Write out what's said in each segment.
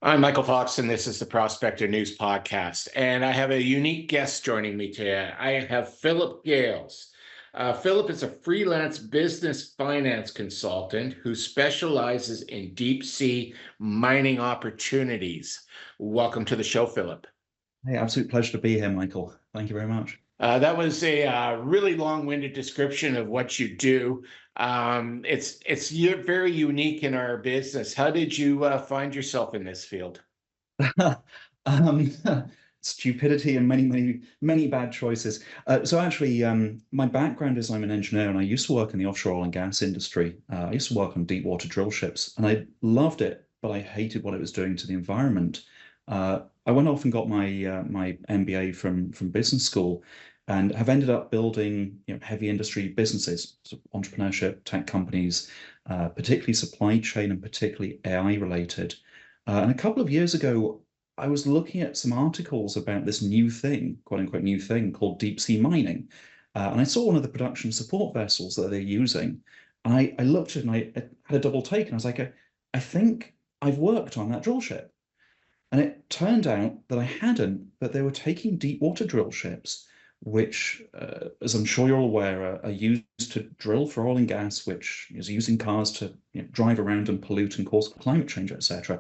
I'm Michael Fox, and this is the Prospector News Podcast. And I have a unique guest joining me today. I have Phillip Gales. Phillip is a freelance business finance consultant who specializes in deep sea mining opportunities. Welcome to the show, Phillip. Hey, absolute pleasure to be here, Michael. Thank you very much. That was a really long-winded description of what you do. It's very unique in our business. How did you find yourself in this field? um, Stupidity and many bad choices. My background is I'm an engineer, and I used to work in the offshore oil and gas industry. I used to work on deep water drill ships, and I loved it, but I hated what it was doing to the environment. I went off and got my MBA from business school, and have ended up building heavy industry businesses, so entrepreneurship, tech companies, particularly supply chain and particularly AI related. And a couple of years ago, I was looking at some articles about this new thing, quote unquote, new thing called deep sea mining. And I saw one of the production support vessels that they're using. And I looked at it and I had a double take, and I was like, I think I've worked on that drill ship. And it turned out that I hadn't, but they were taking deep water drill ships, which, as I'm sure you're aware, are used to drill for oil and gas, which is using cars to drive around and pollute and cause climate change, etc.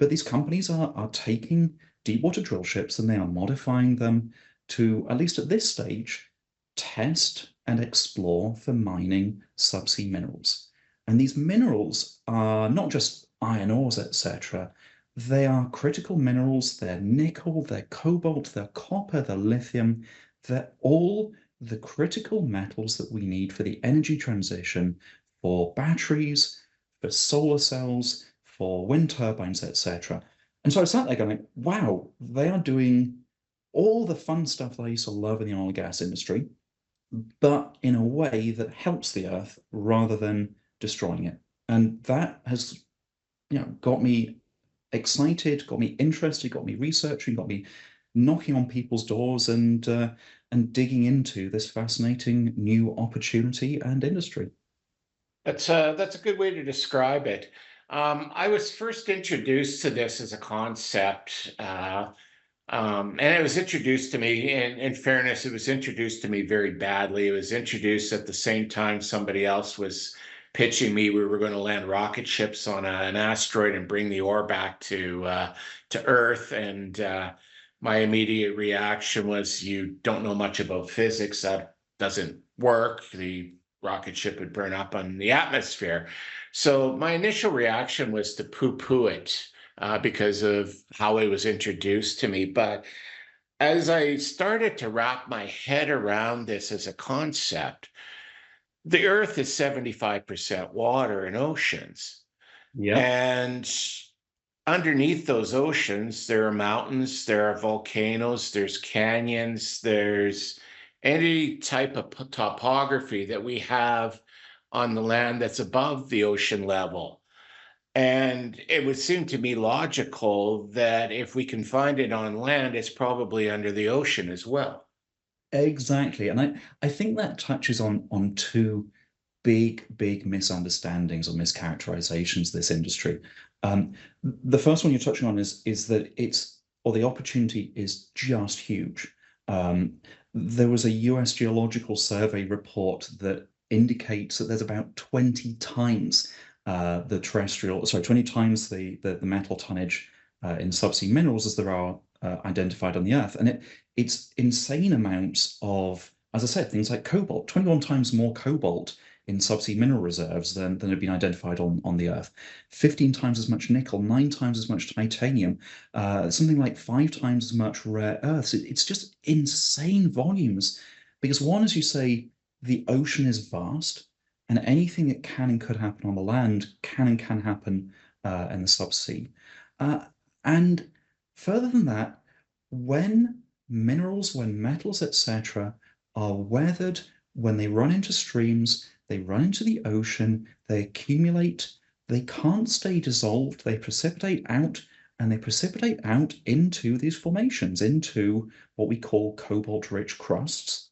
But these companies are taking deep water drill ships and they are modifying them to, at least at this stage, test and explore for mining subsea minerals. And these minerals are not just iron ores, etc. They are critical minerals. They're nickel, they're cobalt, they're copper, they're lithium. They're all the critical metals that we need for the energy transition, for batteries, for solar cells, for wind turbines, etc. And so I sat there going, wow, they are doing all the fun stuff that I used to love in the oil and gas industry, but in a way that helps the earth rather than destroying it. And that has, got me excited, got me interested, got me researching, got me knocking on people's doors and digging into this fascinating new opportunity and industry. That's a good way to describe it. I was first introduced to this as a concept, and it was introduced to me. In fairness, it was introduced to me very badly. It was introduced at the same time somebody else was pitching me. We were going to land rocket ships on an asteroid and bring the ore back to Earth, and my immediate reaction was, "You don't know much about physics. That doesn't work. The rocket ship would burn up on the atmosphere." So my initial reaction was to poo-poo it because of how it was introduced to me. But as I started to wrap my head around this as a concept, the Earth is 75% water and oceans. Yep. And underneath those oceans, there are mountains, there are volcanoes, there's canyons, there's any type of topography that we have on the land that's above the ocean level. And it would seem to me logical that if we can find it on land, it's probably under the ocean as well. Exactly. And I think that touches on two big misunderstandings or mischaracterizations of this industry. The first one you're touching on is that the opportunity is just huge. There was a US Geological Survey report that indicates that there's about 20 times 20 times the metal tonnage in subsea minerals as there are identified on the Earth. And it's insane amounts of, as I said, things like cobalt, 21 times more cobalt in subsea mineral reserves than had been identified on the Earth, 15 times as much nickel, 9 times as much titanium, something like 5 times as much rare earths. It's just insane volumes because one, as you say, the ocean is vast, and anything that can and could happen on the land can happen in the subsea. And further than that, when when metals, etc., are weathered, when they run into streams, they run into the ocean, they accumulate, they can't stay dissolved, they precipitate out, and they precipitate out into these formations, into what we call cobalt-rich crusts,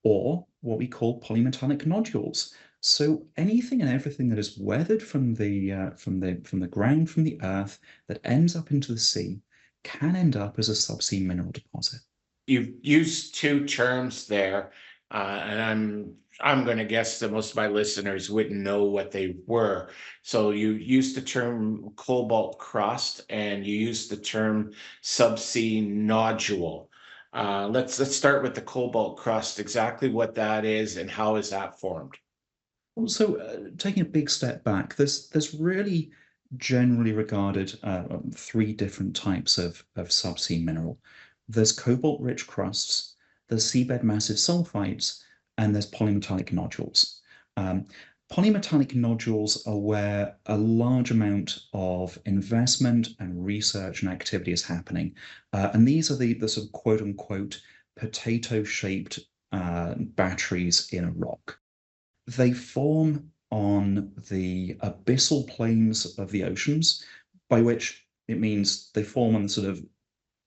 or what we call polymetallic nodules. So anything and everything that is weathered from the ground, from the earth, that ends up into the sea can end up as a subsea mineral deposit. You've used two terms there, and I'm going to guess that most of my listeners wouldn't know what they were. So you used the term cobalt crust, and you used the term subsea nodule. Let's start with the cobalt crust. Exactly what that is, and how is that formed? Also, taking a big step back, there's really generally regarded three different types of subsea mineral. There's cobalt-rich crusts, there's seabed massive sulfides, and there's polymetallic nodules. Um, Polymetallic nodules are where a large amount of investment and research and activity is happening. And these are the sort of quote unquote potato-shaped batteries in a rock. They form on the abyssal plains of the oceans, by which it means they form on the sort of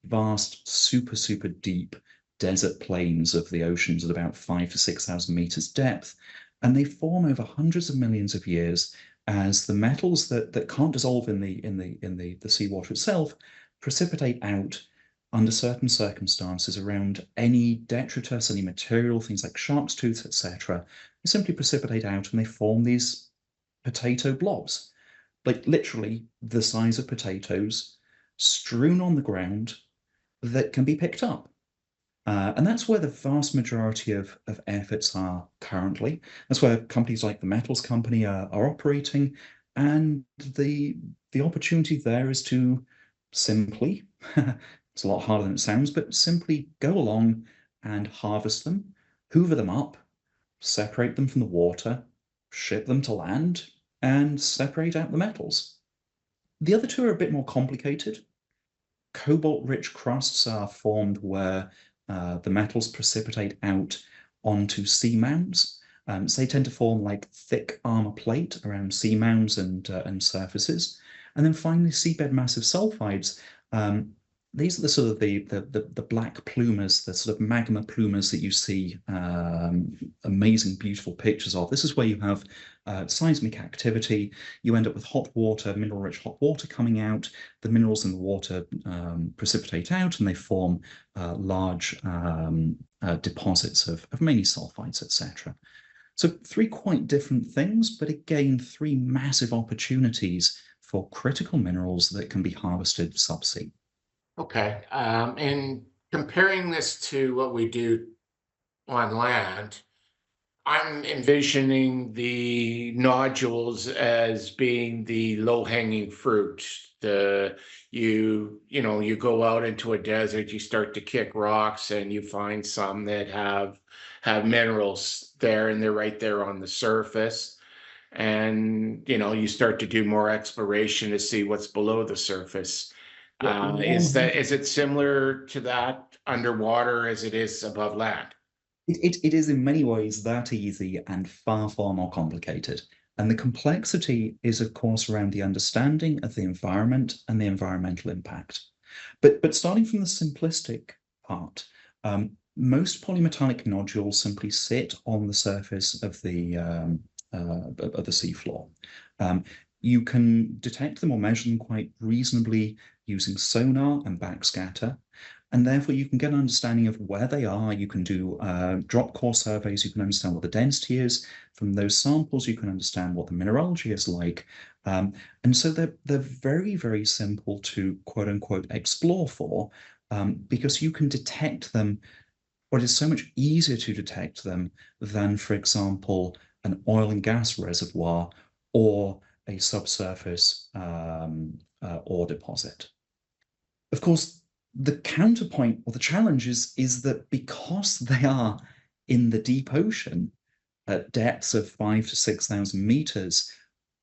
vast, super, super deep desert plains of the oceans at about 5 to 6,000 meters depth. And they form over hundreds of millions of years as the metals that can't dissolve in the seawater itself precipitate out under certain circumstances around any detritus, any material, things like shark's tooth, etc. They simply precipitate out and they form these potato blobs, like literally the size of potatoes, strewn on the ground that can be picked up. And that's where the vast majority of efforts are currently. That's where companies like the Metals Company are operating. And the opportunity there is to simply, it's a lot harder than it sounds, but simply go along and harvest them, hoover them up, separate them from the water, ship them to land, and separate out the metals. The other two are a bit more complicated. Cobalt-rich crusts are formed where the metals precipitate out onto seamounts. So they tend to form like thick armor plate around seamounts and surfaces. And then finally, seabed massive sulfides. These are the sort of the black plumas, the sort of magma plumas that you see amazing, beautiful pictures of. This is where you have seismic activity. You end up with hot water, mineral-rich hot water coming out. The minerals in the water precipitate out, and they form large deposits of mainly sulfides, etc. So three quite different things, but again, three massive opportunities for critical minerals that can be harvested subsea. Okay. And comparing this to what we do on land, I'm envisioning the nodules as being the low-hanging fruit. You go out into a desert, you start to kick rocks, and you find some that have minerals there, and they're right there on the surface. And you start to do more exploration to see what's below the surface. Yeah, Is it similar to that underwater as it is above land? it is in many ways that easy and far, far more complicated. And the complexity is, of course, around the understanding of the environment and the environmental impact. But starting from the simplistic part, most polymetallic nodules simply sit on the surface of the seafloor. You can detect them or measure them quite reasonably using sonar and backscatter, and therefore you can get an understanding of where they are. You can do drop core surveys. You can understand what the density is. From those samples, you can understand what the mineralogy is like. And so they're very, very simple to quote unquote explore for, because you can detect them, or it is so much easier to detect them than, for example, an oil and gas reservoir or a subsurface ore deposit. Of course, the counterpoint or the challenge is that because they are in the deep ocean at depths of 5 to 6,000 meters,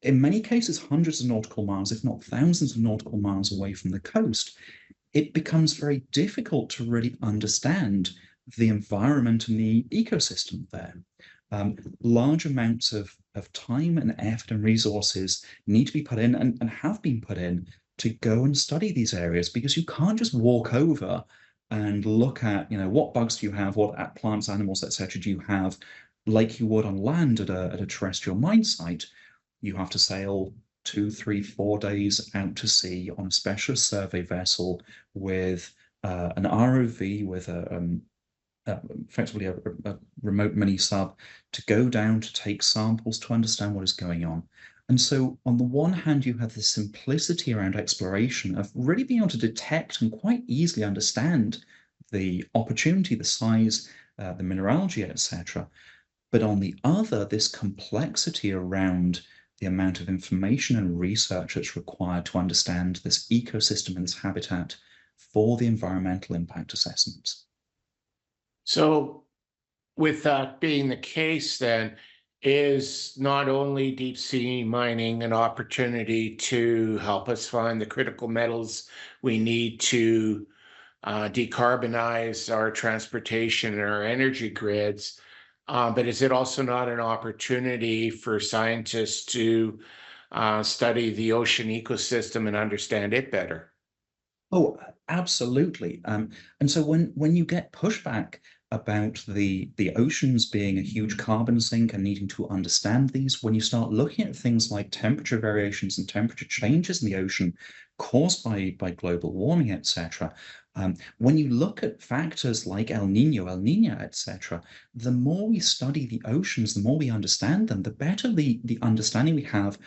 in many cases hundreds of nautical miles, if not thousands of nautical miles away from the coast, it becomes very difficult to really understand the environment and the ecosystem there. Large amounts of time and effort and resources need to be put in and have been put in to go and study these areas, because you can't just walk over and look at, what bugs do you have, what plants, animals, etc. do you have, like you would on land at a terrestrial mine site, you have to sail 2, 3, 4 days out to sea on a specialist survey vessel with an ROV with effectively a remote mini sub to go down to take samples to understand what is going on. And so, on the one hand, you have the simplicity around exploration of really being able to detect and quite easily understand the opportunity, the size, the mineralogy, etc. But on the other, this complexity around the amount of information and research that's required to understand this ecosystem and this habitat for the environmental impact assessments. So with that being the case, then, is not only deep sea mining an opportunity to help us find the critical metals we need to decarbonize our transportation and our energy grids, but is it also not an opportunity for scientists to study the ocean ecosystem and understand it better? Oh, absolutely. And so when you get pushback about the oceans being a huge carbon sink and needing to understand these, when you start looking at things like temperature variations and temperature changes in the ocean caused by global warming, etc., when you look at factors like El Nino, El Nina, etc., the more we study the oceans, the more we understand them, the better the understanding we have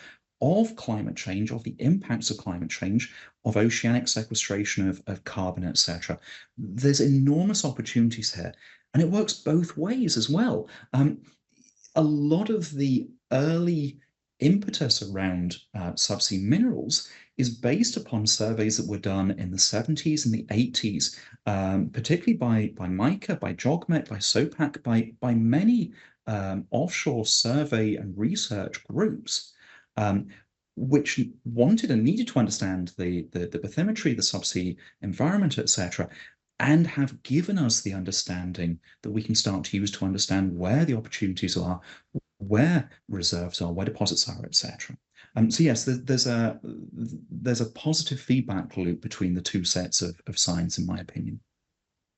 of climate change, of the impacts of climate change, of oceanic sequestration of carbon, etc. There's enormous opportunities here, and it works both ways as well. A lot of the early impetus around subsea minerals is based upon surveys that were done in the 70s and the 80s, particularly by MICA, by JOGMEC, by SOPAC, by many offshore survey and research groups, which wanted and needed to understand the bathymetry, the subsea environment, etc., and have given us the understanding that we can start to use to understand where the opportunities are, where reserves are, where deposits are, etc. So yes, there's a positive feedback loop between the two sets of science, in my opinion.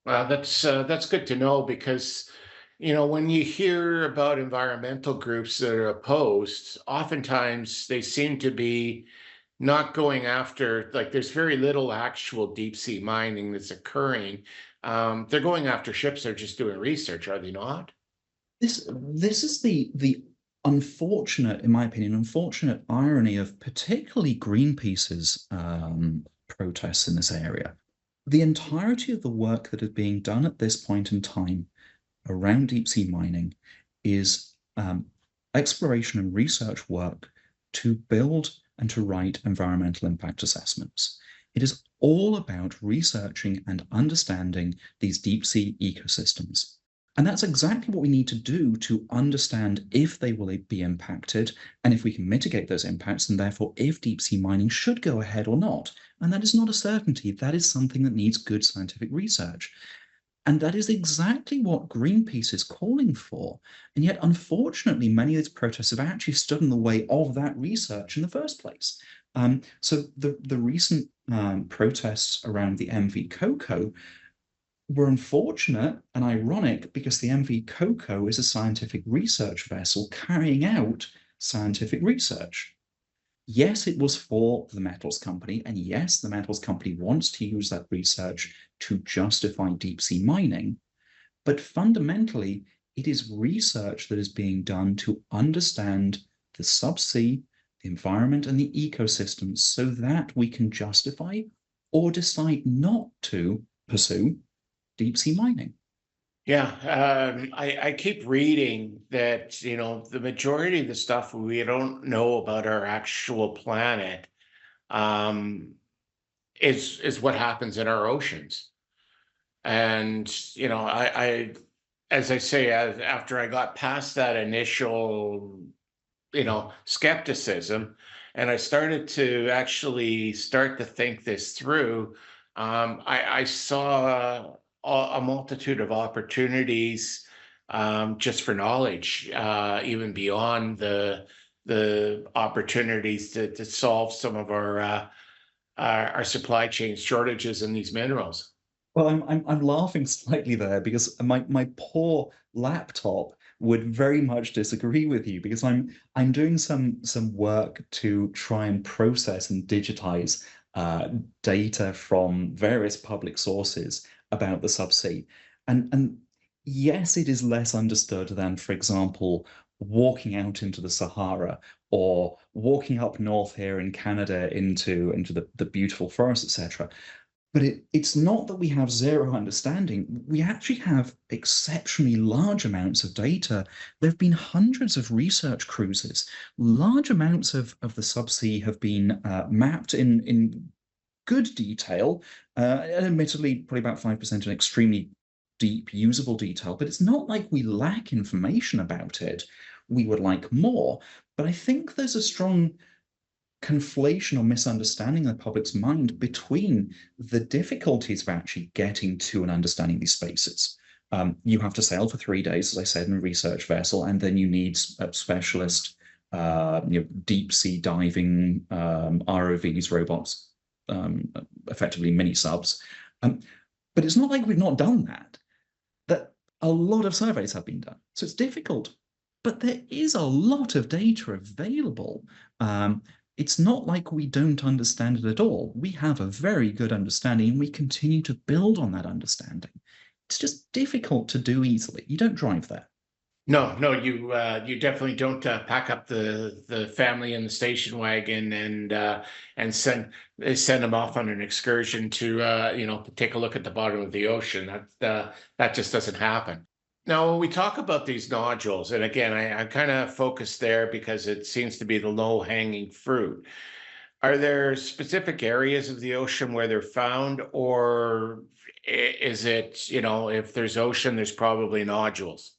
Well, that's good to know because, when you hear about environmental groups that are opposed, oftentimes they seem to be not going after, like, there's very little actual deep sea mining that's occurring. They're going after ships that are just doing research, are they not? This is the unfortunate, in my opinion, unfortunate irony of particularly Greenpeace's protests in this area. The entirety of the work that is being done at this point in time around deep sea mining is exploration and research work to build and to write environmental impact assessments. It is all about researching and understanding these deep sea ecosystems. And that's exactly what we need to do to understand if they will be impacted and if we can mitigate those impacts, and therefore if deep sea mining should go ahead or not. And that is not a certainty. That is something that needs good scientific research. And that is exactly what Greenpeace is calling for. And yet, unfortunately, many of these protests have actually stood in the way of that research in the first place. So the recent protests around the MV Coco were unfortunate and ironic because the MV Coco is a scientific research vessel carrying out scientific research. Yes, it was for the metals company, and yes, the metals company wants to use that research to justify deep sea mining, but fundamentally, it is research that is being done to understand the subsea, the environment, and the ecosystem so that we can justify or decide not to pursue deep sea mining. Yeah, I keep reading that, the majority of the stuff we don't know about our actual planet um, is what happens in our oceans. And, as I say, after I got past that initial, skepticism, and I started to actually start to think this through, I saw a multitude of opportunities just for knowledge, even beyond the opportunities to solve some of our supply chain shortages in these minerals. Well, I'm laughing slightly there because my poor laptop would very much disagree with you because I'm doing some work to try and process and digitize data from various public sources about the subsea. And yes, it is less understood than, for example, walking out into the Sahara or walking up north here in Canada into the beautiful forests, etc. But it's not that we have zero understanding. We actually have exceptionally large amounts of data. There have been hundreds of research cruises. Large amounts of the subsea have been mapped in good detail, and admittedly, probably about 5% in extremely deep, usable detail. But it's not like we lack information about it. We would like more. But I think there's a strong conflation or misunderstanding in the public's mind between the difficulties of actually getting to and understanding these spaces. You have to sail for 3 days, as I said, in a research vessel, and then you need a specialist, deep sea diving ROVs, robots, effectively mini subs. But it's not like we've not done that. That a lot of surveys have been done, so it's difficult. But there is a lot of data available. It's not like we don't understand it at all. We have a very good understanding and we continue to build on that understanding. It's just difficult to do easily. You don't drive there. No, no, you definitely don't pack up the family in the station wagon and send them off on an excursion to to take a look at the bottom of the ocean. That just doesn't happen. Now, when we talk about these nodules, and again, I kind of focus there because it seems to be the low-hanging fruit. Are there specific areas of the ocean where they're found, or is it, if there's ocean, there's probably nodules?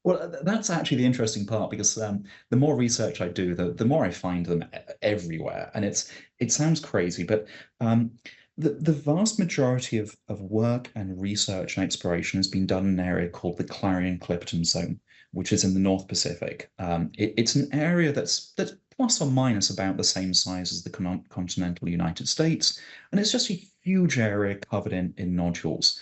Well, that's actually the interesting part because the more research I do, the more I find them everywhere. And it sounds crazy, but the vast majority of work and research and exploration has been done in an area called the Clarion-Clipperton Zone, which is in the North Pacific. It's an area that's plus or minus about the same size as the continental United States, and it's just a huge area covered in nodules.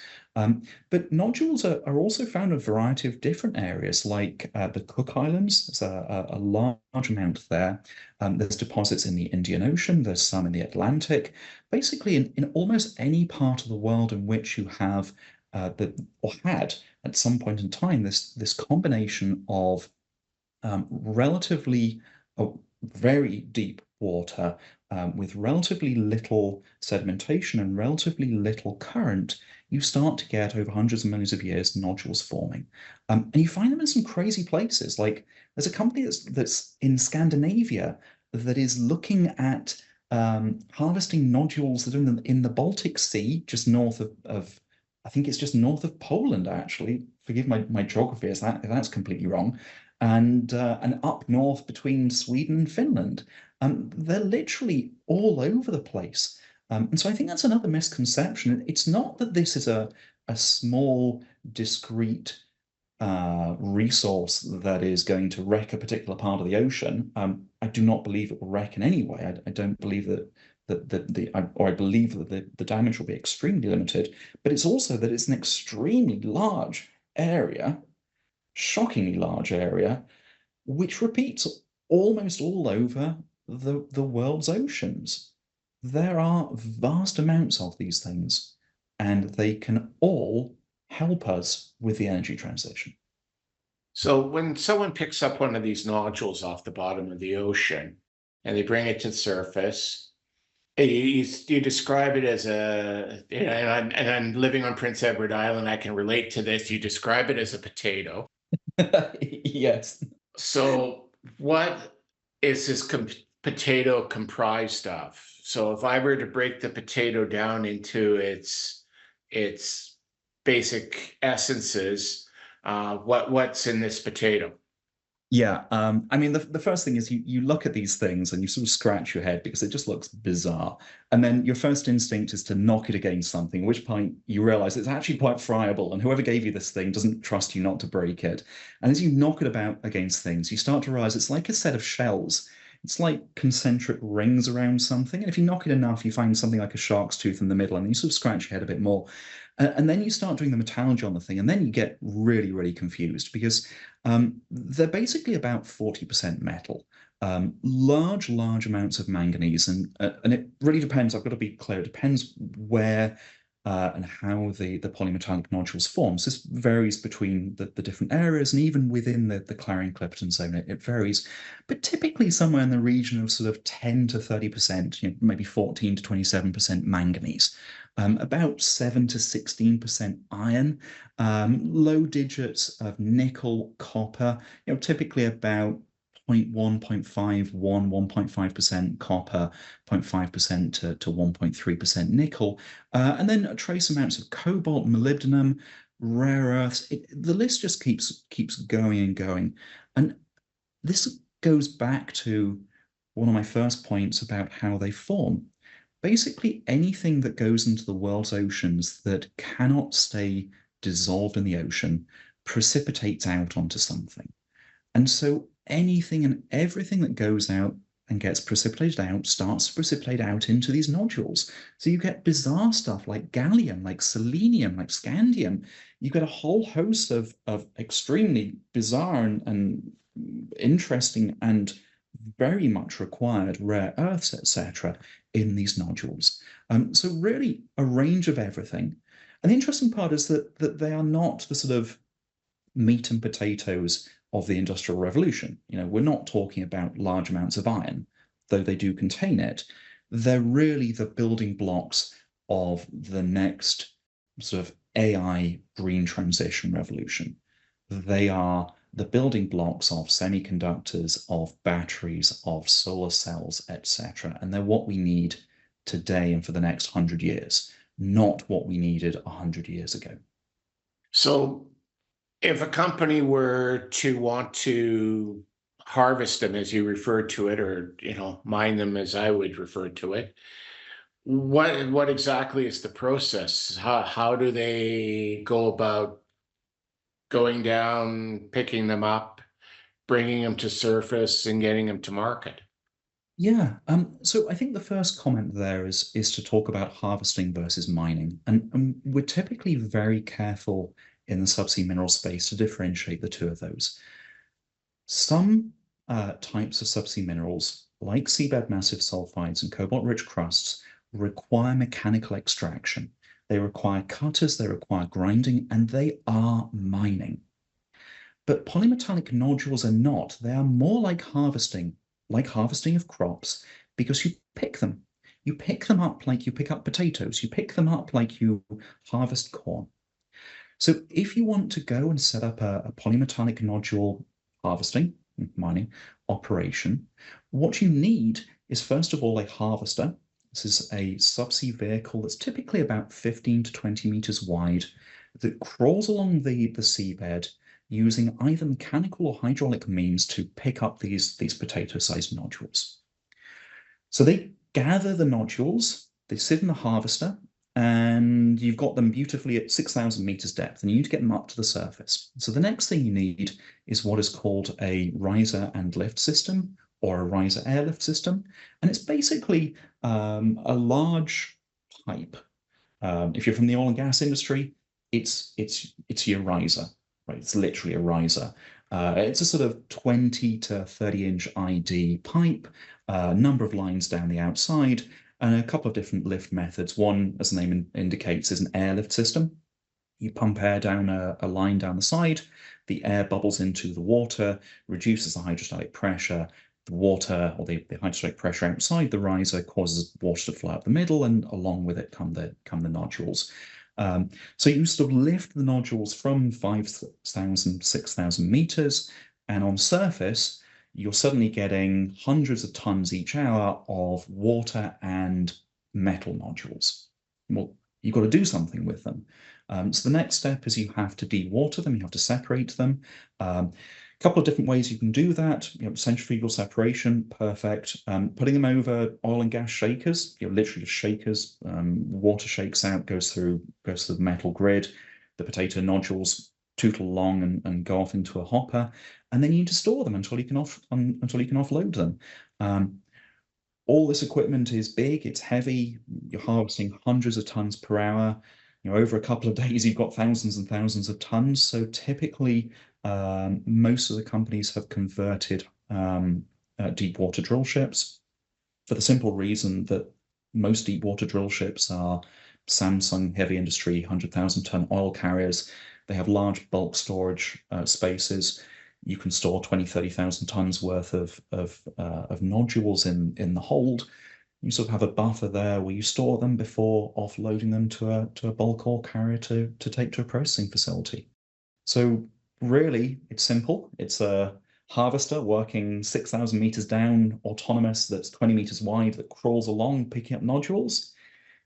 But nodules are also found in a variety of different areas, like the Cook Islands. There's a large amount there. There's deposits in the Indian Ocean. There's some in the Atlantic. Basically, in almost any part of the world in which you have or had at some point in time this combination of relatively very deep water with relatively little sedimentation and relatively little current, you start to get over hundreds of millions of years nodules forming. And you find them in some crazy places. Like there's a company that's in Scandinavia that is looking at harvesting nodules that are in the Baltic Sea, just north of I think it's just north of Poland, actually. Forgive my geography if that's completely wrong. And up north between Sweden and Finland. They're literally all over the place. And so I think that's another misconception. It's not that this is a small, discrete resource that is going to wreck a particular part of the ocean. I do not believe it will wreck in any way. I don't believe I believe that the damage will be extremely limited. But it's also that it's an extremely large area, shockingly large area, which repeats almost all over the world's oceans. There are vast amounts of these things, and they can all help us with the energy transition. So when someone picks up one of these nodules off the bottom of the ocean and they bring it to the surface, you describe it as and I'm living on Prince Edward Island. I can relate to this. You describe it as a potato. Yes. So what is this potato comprised of? So if I were to break the potato down into its basic essences, what's in this potato? Yeah, I mean, the first thing is you look at these things and you sort of scratch your head because it just looks bizarre. And then your first instinct is to knock it against something, at which point you realize it's actually quite friable, and whoever gave you this thing doesn't trust you not to break it. And as you knock it about against things, you start to realize it's like a set of shells. It's like concentric rings around something. And if you knock it enough, you find something like a shark's tooth in the middle, and you sort of scratch your head a bit more. And then you start doing the metallurgy on the thing, and then you get really, really confused because they're basically about 40% metal. Large, large amounts of manganese, and it really depends. I've got to be clear. It depends where and how the polymetallic nodules form. So this varies between the different areas, and even within the Clarion-Clipperton zone, it varies. But typically somewhere in the region of sort of 10 to 30%, maybe 14 to 27% manganese, about 7 to 16% iron, low digits of nickel, copper, typically about 0.1, 0.5, 1.5% copper, 0.5% to 1.3% nickel, and then trace amounts of cobalt, molybdenum, rare earths. The list just keeps going and going. And this goes back to one of my first points about how they form. Basically, anything that goes into the world's oceans that cannot stay dissolved in the ocean precipitates out onto something. And so anything and everything that goes out and gets precipitated out starts to precipitate out into these nodules. So you get bizarre stuff like gallium, like selenium, like scandium. You get a whole host of extremely bizarre and interesting and very much required rare earths, etc., in these nodules. So really a range of everything. And the interesting part is that they are not the sort of meat and potatoes of the Industrial Revolution. We're not talking about large amounts of iron, though they do contain it. They're really the building blocks of the next sort of AI green transition revolution. They are the building blocks of semiconductors, of batteries, of solar cells, etc. And they're what we need today and for the next 100 years, not what we needed 100 years ago. So if a company were to want to harvest them, as you referred to it, or mine them as I would refer to it, what exactly is the process? How do they go about going down, picking them up, bringing them to surface, and getting them to market? Yeah, so I think the first comment there is to talk about harvesting versus mining, and we're typically very careful in the subsea mineral space to differentiate the two of those. Some types of subsea minerals, like seabed massive sulfides and cobalt-rich crusts, require mechanical extraction. They require cutters, they require grinding, and they are mining. But polymetallic nodules are not. They are more like harvesting of crops, because you pick them. You pick them up like you pick up potatoes. You pick them up like you harvest corn. So if you want to go and set up a polymetallic nodule harvesting, mining operation, what you need is, first of all, a harvester. This is a subsea vehicle that's typically about 15 to 20 meters wide that crawls along the seabed using either mechanical or hydraulic means to pick up these potato-sized nodules. So they gather the nodules, they sit in the harvester, and you've got them beautifully at 6,000 meters depth, and you need to get them up to the surface. So the next thing you need is what is called a riser and lift system, or a riser airlift system. And it's basically a large pipe. If you're from the oil and gas industry, it's your riser, right? It's literally a riser. It's a sort of 20 to 30-inch ID pipe, a number of lines down the outside, and a couple of different lift methods. One, as the name indicates, is an airlift system. You pump air down a line down the side, the air bubbles into the water, reduces the hydrostatic pressure. The water, or the hydrostatic pressure outside the riser, causes water to flow out the middle, and along with it come the nodules. So you sort of lift the nodules from 5,000, 6,000 meters, and on surface, you're suddenly getting hundreds of tons each hour of water and metal nodules. Well, you've got to do something with them. So the next step is you have to dewater them, you have to separate them. A couple of different ways you can do that. Centrifugal separation, perfect. Putting them over oil and gas shakers, literally shakers. Water shakes out, goes through the metal grid. The potato nodules tootle along and go off into a hopper, and then you need to store them until you can offload them. All this equipment is big, it's heavy, you're harvesting hundreds of tons per hour. Over a couple of days, you've got thousands and thousands of tons. So typically, most of the companies have converted deep water drill ships for the simple reason that most deep water drill ships are Samsung heavy industry 100,000-ton oil carriers. They have large bulk storage spaces. You can store 20, 30,000 tons worth of nodules in the hold. You sort of have a buffer there where you store them before offloading them to a bulk oil carrier to take to a processing facility. So really, it's simple. It's a harvester working 6,000 meters down, autonomous, that's 20 meters wide, that crawls along picking up nodules.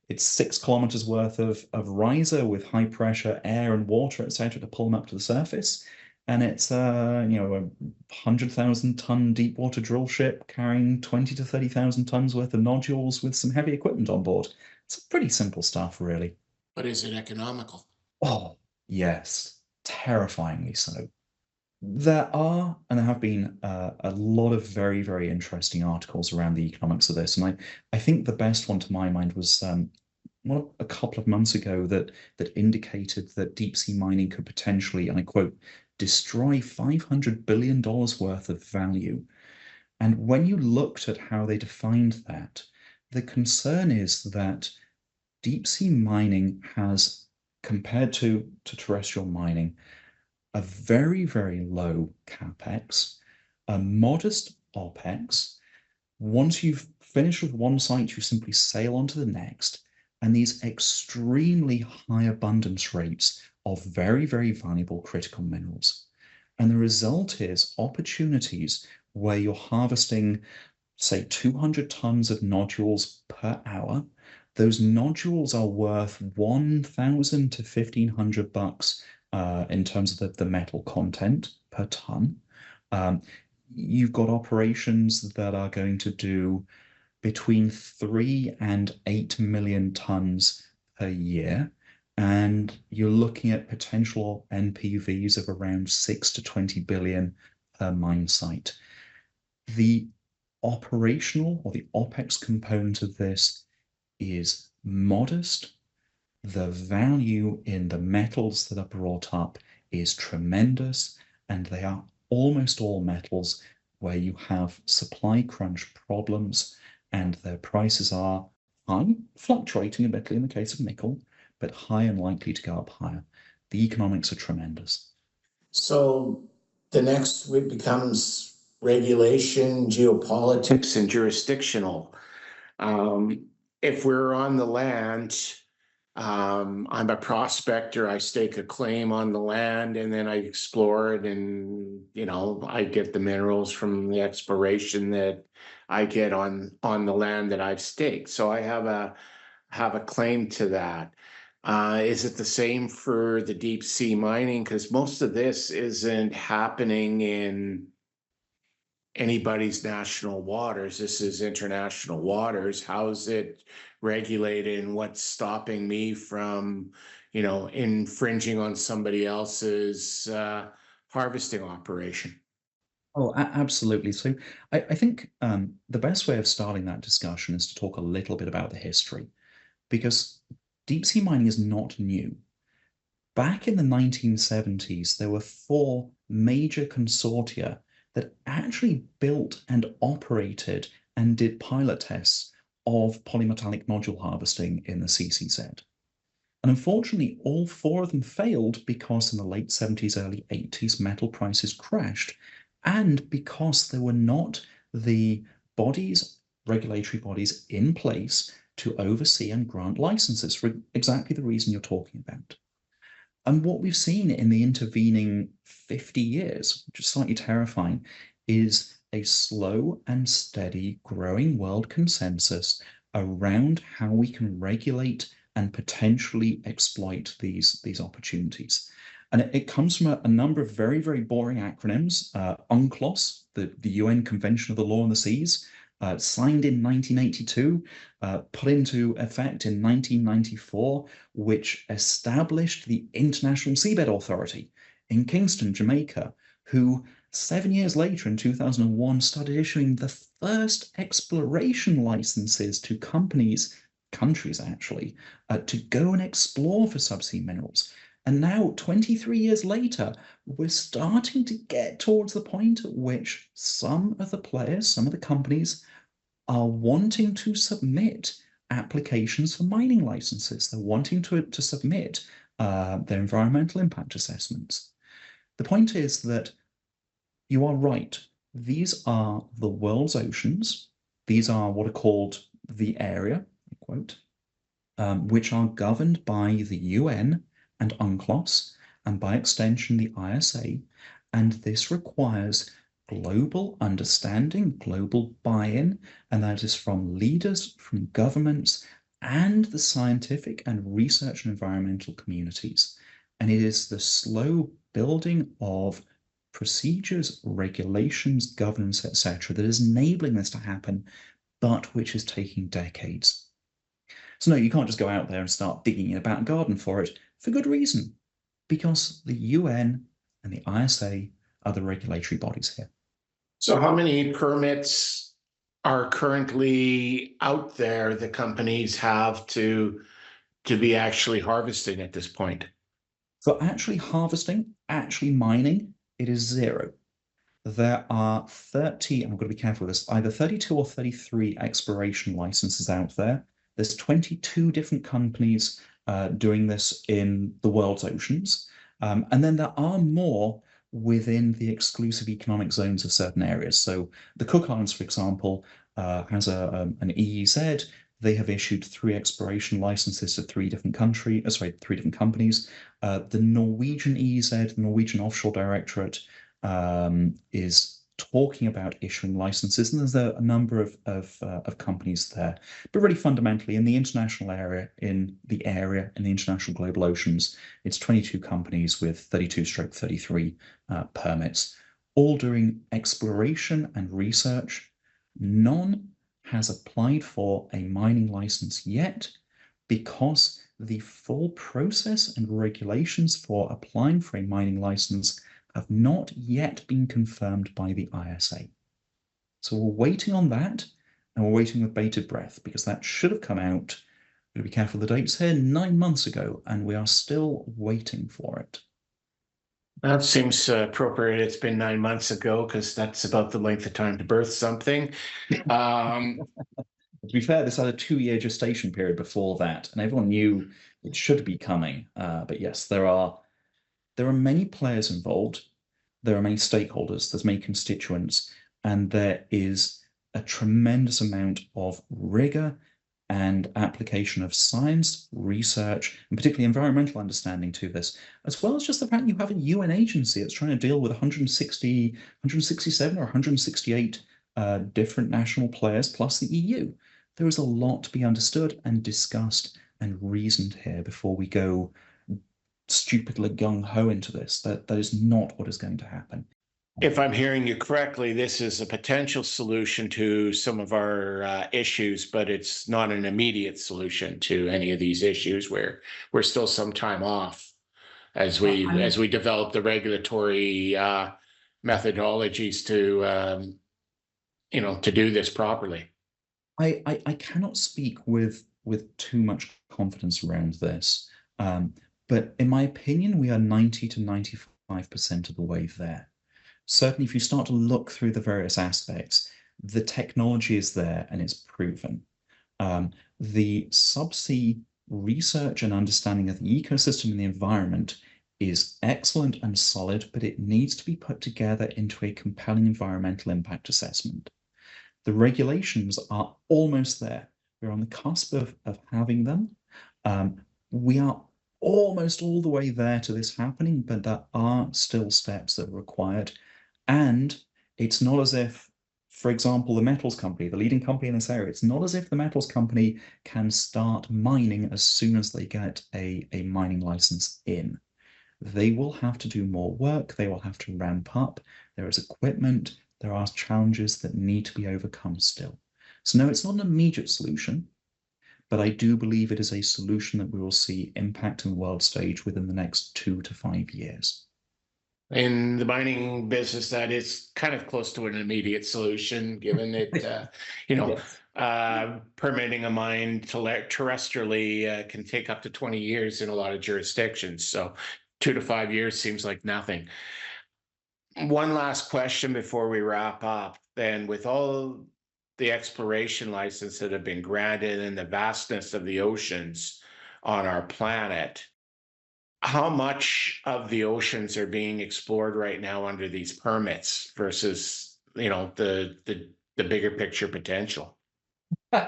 It's 6 kilometers worth of riser with high pressure air and water, etc., to pull them up to the surface. And it's a 100,000-ton deep water drill ship carrying 20 to 30,000 tons worth of nodules with some heavy equipment on board. It's pretty simple stuff, really. But is it economical? Oh, yes, terrifyingly so. There are, and there have been a lot of very, very interesting articles around the economics of this. And I think the best one to my mind was one a couple of months ago that indicated that deep sea mining could potentially, and I quote, destroy $500 billion worth of value. And when you looked at how they defined that, the concern is that deep sea mining has, compared to terrestrial mining, a very, very low capex, a modest opex. Once you've finished with one site, you simply sail on to the next, and these extremely high abundance rates of very, very valuable critical minerals. And the result is opportunities where you're harvesting, say, 200 tons of nodules per hour. Those nodules are worth 1,000 to 1,500 bucks in terms of the metal content per ton. You've got operations that are going to do between 3 and 8 million tons per year. And you're looking at potential NPVs of around 6 to 20 billion per mine site. The operational or the OPEX component of this is modest. The value in the metals that are brought up is tremendous, and they are almost all metals where you have supply crunch problems, and their prices are high, fluctuating a bit in the case of nickel, but high and likely to go up higher. The economics are tremendous. So the next becomes regulation, geopolitics, and jurisdictional. If we're on the land, I'm a prospector. I stake a claim on the land, and then I explore it, and I get the minerals from the exploration that I get on the land that I've staked. So I have a claim to that. Is it the same for the deep sea mining? Because most of this isn't happening in anybody's national waters. This is international waters. How is it regulated, and what's stopping me from, infringing on somebody else's harvesting operation? Oh, absolutely. So I think the best way of starting that discussion is to talk a little bit about the history, because deep sea mining is not new. Back in the 1970s, there were 4 major consortia that actually built and operated and did pilot tests of polymetallic nodule harvesting in the CCZ. And unfortunately, all 4 of them failed because in the late 70s, early 80s, metal prices crashed, and because there were not the regulatory bodies in place to oversee and grant licenses for exactly the reason you're talking about. And what we've seen in the intervening 50 years, which is slightly terrifying, is a slow and steady growing world consensus around how we can regulate and potentially exploit these opportunities. And it comes from a number of very, very boring acronyms. UNCLOS, the UN Convention of the Law on the Seas, signed in 1982, put into effect in 1994, which established the International Seabed Authority in Kingston, Jamaica, who 7 years later, in 2001, started issuing the first exploration licenses to countries actually, to go and explore for subsea minerals. And now, 23 years later, we're starting to get towards the point at which some of the players, some of the companies are wanting to submit applications for mining licenses. They're wanting to submit their environmental impact assessments. The point is that you are right. These are the world's oceans. These are what are called the area, quote, which are governed by the UN and UNCLOS, and by extension the ISA. And this requires global understanding, global buy-in, and that is from leaders, from governments, and the scientific and research and environmental communities. And it is the slow building of procedures, regulations, governance, etc., that is enabling this to happen, but which is taking decades. So no, you can't just go out there and start digging in a back garden for it, for good reason, because the UN and the ISA are the regulatory bodies here. So how many permits are currently out there that companies have to be actually harvesting at this point? For actually harvesting, actually mining, it is zero. There are 30, and I've got to be careful with this, either 32 or 33 exploration licenses out there. There's 22 different companies doing this in the world's oceans. And then there are more within the exclusive economic zones of certain areas. So the Cook Islands, for example, has an EEZ. They have issued 3 exploration licenses to 3 different countries, 3 different companies. The Norwegian EEZ, the Norwegian Offshore Directorate, is talking about issuing licenses, and there's a number of companies there. But really fundamentally, in the international area, in the international global oceans, it's 22 companies with 32/33 permits, all doing exploration and research. None has applied for a mining license yet, because the full process and regulations for applying for a mining license have not yet been confirmed by the ISA. So we're waiting on that, and we're waiting with bated breath, because that should have come out, I'm going to be careful of the dates here, 9 months ago, and we are still waiting for it. That seems appropriate. It's been 9 months ago, because that's about the length of time to birth something. To be fair, this had a 2-year gestation period before that, and everyone knew it should be coming. But yes, there are many players involved. There are many stakeholders, there's many constituents, and there is a tremendous amount of rigor and application of science, research, and particularly environmental understanding to this, as well as just the fact you have a UN agency that's trying to deal with 167 or 168 different national players, plus the EU. There is a lot to be understood and discussed and reasoned here before we go stupidly gung-ho into this. That is not what is going to happen. If I'm hearing you correctly, this is a potential solution to some of our issues, but it's not an immediate solution to any of these issues. Where we're still some time off as we develop the regulatory methodologies to to do this properly. I cannot speak with too much confidence around this, but in my opinion, we are 90 to 95% of the way there. Certainly, if you start to look through the various aspects, the technology is there and it's proven. The subsea research and understanding of the ecosystem and the environment is excellent and solid, but it needs to be put together into a compelling environmental impact assessment. The regulations are almost there. We're on the cusp of having them. We are almost all the way there to this happening, but there are still steps that are required. And it's not as if, for example, the metals company, the leading company in this area, it's not as if the metals company can start mining as soon as they get a mining license in. They will have to do more work. They will have to ramp up. There is equipment. There are challenges that need to be overcome still. So no, it's not an immediate solution, but I do believe it is a solution that we will see impact on the world stage within the next 2 to 5 years. In the mining business, that is kind of close to an immediate solution, given it, you know, Yes. permitting a mine to terrestrially can take up to 20 years in a lot of jurisdictions. So 2 to 5 years seems like nothing. One last question before we wrap up. Then, with all the exploration license that have been granted and the vastness of the oceans on our planet, how much of the oceans are being explored right now under these permits versus, the bigger picture potential? Do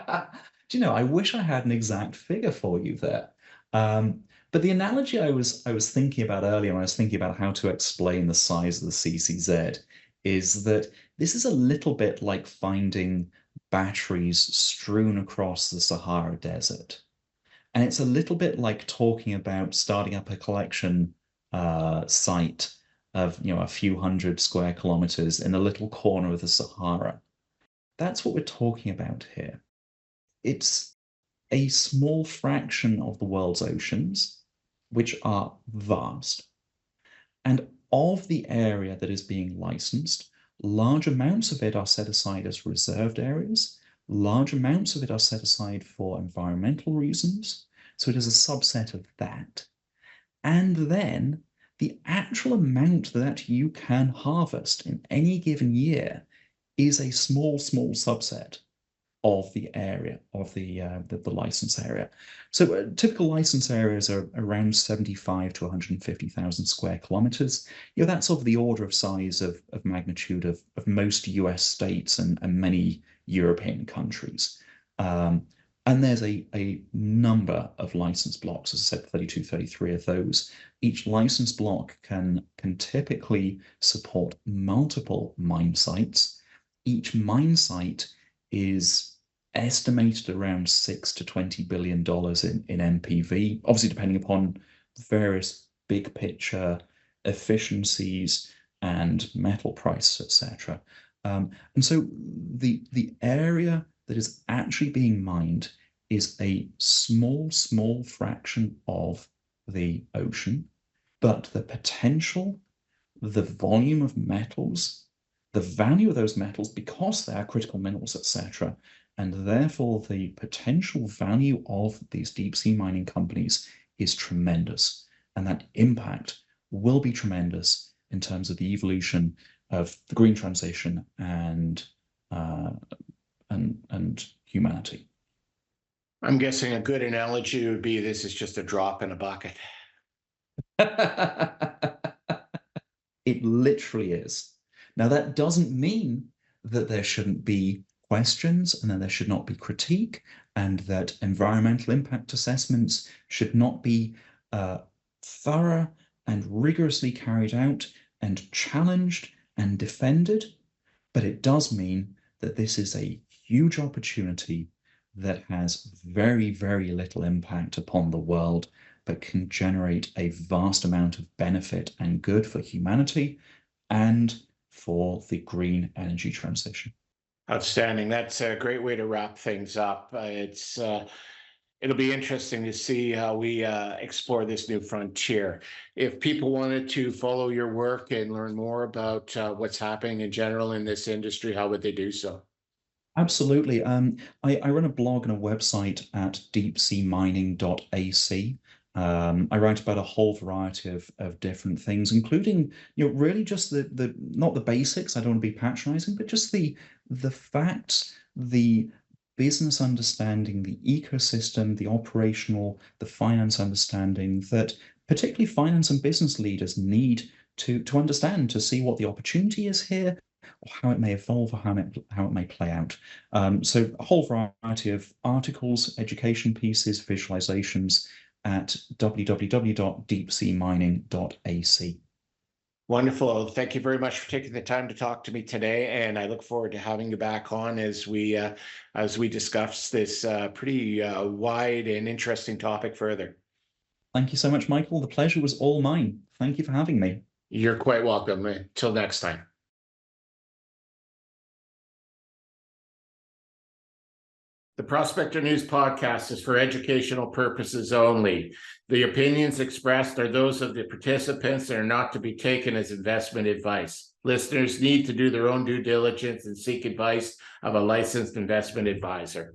you know, I wish I had an exact figure for you there. But the analogy I was thinking about earlier when I was thinking about how to explain the size of the CCZ is that this is a little bit like finding batteries strewn across the Sahara Desert. And it's a little bit like talking about starting up a collection site of, a few hundred square kilometers in a little corner of the Sahara. That's what we're talking about here. It's a small fraction of the world's oceans, which are vast. And of the area that is being licensed, large amounts of it are set aside as reserved areas. Large amounts of it are set aside for environmental reasons. So it is a subset of that. And then the actual amount that you can harvest in any given year is a small, small subset of the area of the license area. So typical license areas are around 75 to 150,000 square kilometers. That's of the order of size of magnitude of most US states and many European countries. And there's a number of license blocks, as I said, 32, 33 of those. Each license block can typically support multiple mine sites. Each mine site is estimated around $6 to $20 billion in NPV, obviously depending upon various big picture efficiencies and metal price, etc. And so the area that is actually being mined is a small, small fraction of the ocean, but the potential, the volume of metals, the value of those metals, because they are critical minerals, etc., and therefore the potential value of these deep sea mining companies is tremendous. And that impact will be tremendous in terms of the evolution of the green transition and humanity. I'm guessing a good analogy would be this is just a drop in a bucket. It literally is. Now, that doesn't mean that there shouldn't be questions and that there should not be critique and that environmental impact assessments should not be thorough and rigorously carried out and challenged and defended. But it does mean that this is a huge opportunity that has very, very little impact upon the world, but can generate a vast amount of benefit and good for humanity and for the green energy transition. Outstanding. That's a great way to wrap things up. It'll be interesting to see how we explore this new frontier. If people wanted to follow your work and learn more about what's happening in general in this industry, how would they do so? Absolutely. I run a blog and a website at deepseamining.ac. I write about a whole variety of different things, including, really just the not the basics. I don't want to be patronizing, but just the facts, the business understanding, the ecosystem, the operational, the finance understanding that particularly finance and business leaders need to understand to see what the opportunity is here, or how it may evolve, or how it may play out. So a whole variety of articles, education pieces, visualizations at www.deepseamining.ac. Wonderful. Thank you very much for taking the time to talk to me today, and I look forward to having you back on as we discuss this pretty wide and interesting topic further. Thank you so much, Michael. The pleasure was all mine. Thank you for having me. You're quite welcome. Until next time. The Prospector News podcast is for educational purposes only. The opinions expressed are those of the participants and are not to be taken as investment advice. Listeners need to do their own due diligence and seek advice of a licensed investment advisor.